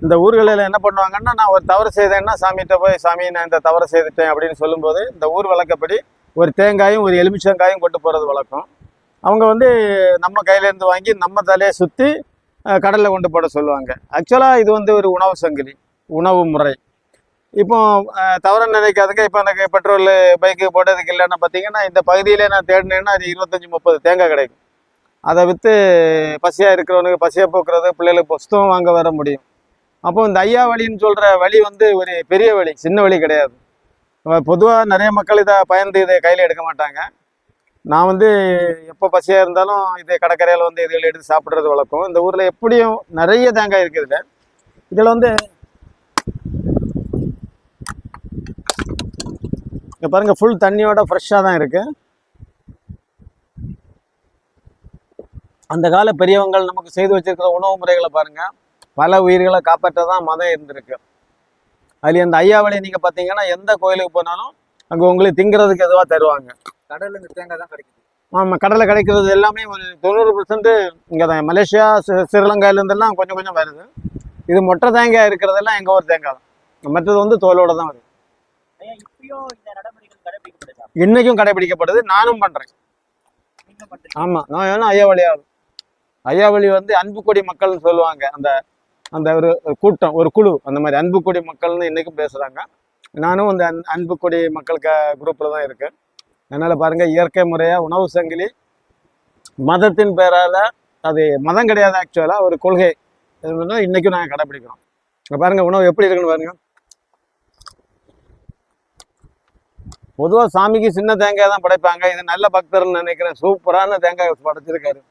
இந்த ஊர்களில் என்ன பண்ணுவாங்கன்னா, நான் ஒரு தவறு செய்தேன்னா சாமிகிட்ட போய், சாமி நான் இந்த தவறு செய்துட்டேன் அப்படின்னு சொல்லும்போது, இந்த ஊர் வழக்கப்படி ஒரு தேங்காயும் ஒரு எலுமிச்சங்காயும் கொண்டு போகிறது வழக்கம். அவங்க வந்து நம்ம கையிலேருந்து வாங்கி நம்ம தலையை சுற்றி கடலில் கொண்டு போட சொல்லுவாங்க. ஆக்சுவலாக இது வந்து ஒரு உணவு சங்கிலி, உணவு முறை. இப்போ தவற நினைக்காதுங்க. இப்போ எனக்கு பெட்ரோல் பைக்கு போட்டதுக்கு இல்லைன்னா பார்த்தீங்கன்னா, இந்த பகுதியிலே நான் தேடினேன்னா அது 25-30 தேங்காய் கிடைக்கும். அதை விற்று பசியாக இருக்கிறவனுக்கு பசியை போக்குறது, பிள்ளைகளுக்கு புஸ்தகம் வாங்க வர முடியும். அப்போ இந்த ஐயா வழின்னு சொல்கிற வழி வந்து ஒரு பெரிய வழி, சின்ன வழி கிடையாது. பொதுவாக நிறைய மக்கள் இதை பயந்து இதை கையில் எடுக்க மாட்டாங்க. நான் வந்து எப்போ பசியாக இருந்தாலும் இதை கடற்கரையில் வந்து இதில் எடுத்து சாப்பிட்றது வழக்கம். இந்த ஊரில் எப்படியும் நிறைய தேங்காய் இருக்குது. இதில் வந்து இங்கே பாருங்கள், ஃபுல் தண்ணியோட ஃப்ரெஷ்ஷாக தான் இருக்குது. அந்த கால பெரியவங்கள் நமக்கு செய்து வச்சிருக்கிற உணவு முறைகளை பாருங்கள். பல உயிர்களை காப்பாற்ற தான் மதம் இருந்திருக்கு. அதுல அந்த ஐயா வழி நீங்கள் பார்த்தீங்கன்னா எந்த கோயிலுக்கு போனாலும் அங்கே உங்களுக்கு திங்கிறதுக்கு எதுவாக தருவாங்க. கடலில் இந்த தேங்காய் தான் கிடைக்குது. ஆமாம், கடலில் கிடைக்கிறது எல்லாமே ஒரு 90% இங்கே தான். மலேசியா, ஸ்ரீலங்காவிலேருந்தெல்லாம் கொஞ்சம் கொஞ்சம் வருது. இது மொட்டை தேங்காய் இருக்கிறதெல்லாம் எங்கள் ஊர் தேங்காய் தான். மற்றது வந்து தோலோட தான் வருது. இன்னைக்கும் கடைபிடிக்கப்படுது. நானும் பண்ணுறேன். ஆமாம், நான் வேணா ஐயா வழியாகும். ஐயா வழி வந்து அன்புக்கொடி மக்கள்னு சொல்லுவாங்க. அந்த அந்த ஒரு கூட்டம், ஒரு குழு, அந்த மாதிரி அன்புக்கொடி மக்கள்னு இன்னைக்கும் பேசுகிறாங்க. நானும் அந்த அன்புக்கொடி மக்கள் குரூப்பில் தான் இருக்கேன். அதனால் பாருங்கள், இயற்கை முறையாக உணவு சங்கிலி மதத்தின் பேரால், அது மதம் கிடையாது, ஆக்சுவலாக ஒரு கொள்கை. இன்றைக்கும் நாங்கள் கடைப்பிடிக்கிறோம். இங்கே பாருங்கள் உணவு எப்படி இருக்குன்னு பாருங்கள். பொதுவாக சாமிக்கு சின்ன தேங்காய் தான் படைப்பாங்க. இது நல்ல பக்தர்னு நினைக்கிறேன். சூப்பரான தேங்காய் படைச்சிருக்காரு.